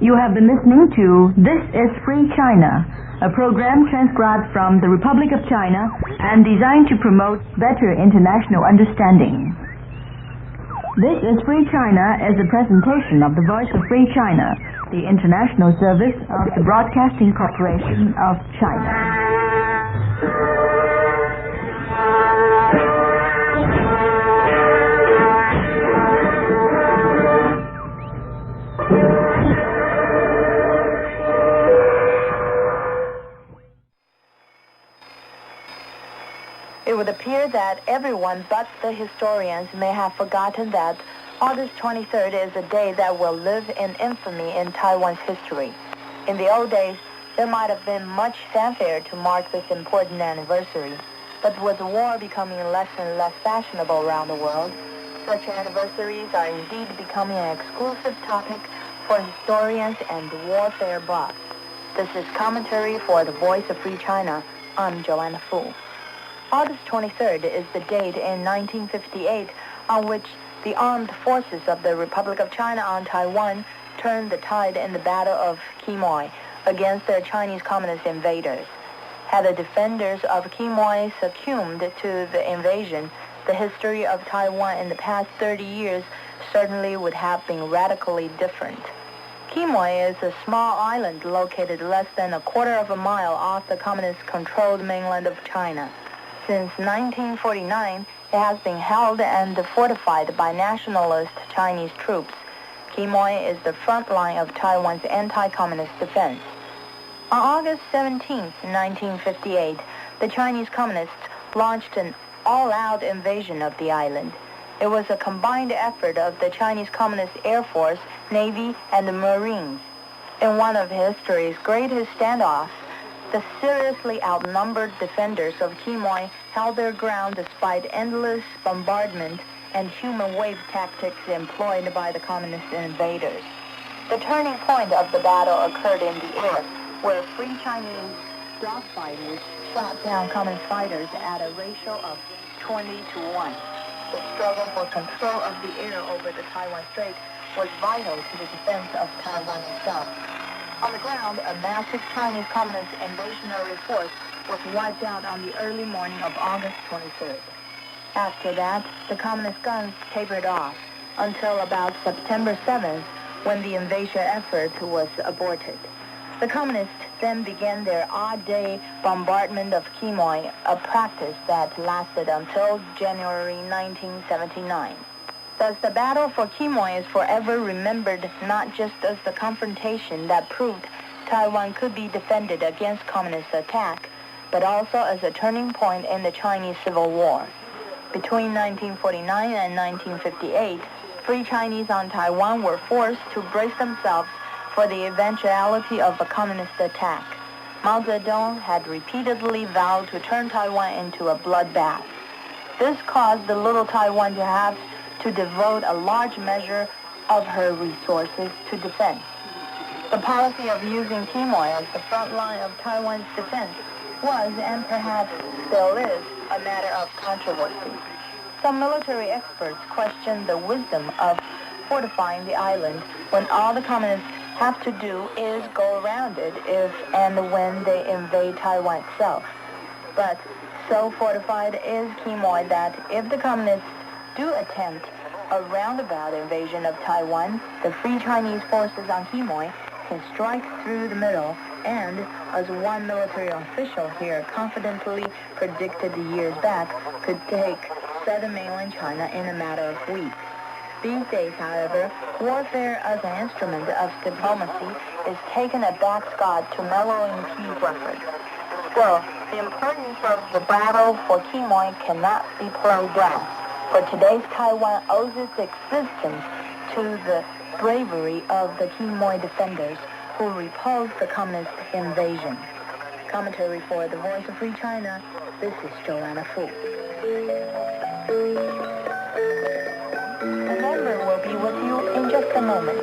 You have been listening to This is Free China, a program transcribed from the Republic of China and designed to promote better international understanding. This is Free China is a presentation of the Voice of Free China, the international service of the Broadcasting Corporation of China. It would appear that everyone but the historians may have forgotten that August 23rd is a day that will live in infamy in Taiwan's history. In the old days, there might have been much fanfare to mark this important anniversary, but with the war becoming less and less fashionable around the world, such anniversaries are indeed becoming an exclusive topic for historians and warfare buffs. This is Commentary for the Voice of Free China. I'm Joanna Fu. August 23rd is the date in 1958 on which the armed forces of the Republic of China on Taiwan turned the tide in the Battle of Quemoy against their Chinese Communist invaders. Had the defenders of Quemoy succumbed to the invasion, the history of Taiwan in the past 30 years certainly would have been radically different. Quemoy is a small island located less than a quarter of a mile off the communist-controlled mainland of China. Since 1949, it has been held and fortified by nationalist Chinese troops. Quemoy is the front line of Taiwan's anti-communist defense. On August 17, 1958, the Chinese communists launched an all-out invasion of the island. It was a combined effort of the Chinese Communist Air Force, Navy, and the Marines. In one of history's greatest standoffs, the seriously outnumbered defenders of Quemoy held their ground despite endless bombardment and human wave tactics employed by the communist invaders. The turning point of the battle occurred in the air, where Free Chinese dogfighters shot down communist fighters at a ratio of 20 to 1. The struggle for control of the air over the Taiwan Strait was vital to the defense of Taiwan itself. On the ground, a massive Chinese Communist invasionary force was wiped out on the early morning of August 23rd. After that, the Communist guns tapered off until about September 7th, when the invasion effort was aborted. The Communists then began their odd-day bombardment of Quemoy, a practice that lasted until January 1979. Thus, the battle for Quemoy is forever remembered not just as the confrontation that proved Taiwan could be defended against communist attack, but also as a turning point in the Chinese Civil War. Between 1949 and 1958, Free Chinese on Taiwan were forced to brace themselves for the eventuality of a communist attack. Mao Zedong had repeatedly vowed to turn Taiwan into a bloodbath. This caused the little Taiwan to have to devote a large measure of her resources to defense. The policy of using Quemoy as the front line of Taiwan's defense was, and perhaps still is, a matter of controversy. Some military experts question the wisdom of fortifying the island when all the communists have to do is go around it if and when they invade Taiwan itself. But so fortified is Quemoy that if the communists do attempt a roundabout invasion of Taiwan, the Free Chinese forces on Quemoy can strike through the middle and, as one military official here confidently predicted years back, could take southern mainland China in a matter of weeks. These days, however, warfare as an instrument of diplomacy is taken at back scot to mellowing peace efforts. Still, the importance of the battle for Quemoy cannot be played down, for today's Taiwan owes its existence to the bravery of the Quemoy defenders who repulsed the communist invasion. Commentary for the Voice of Free China, this is Joanna Fu. The member will be with you in just a moment.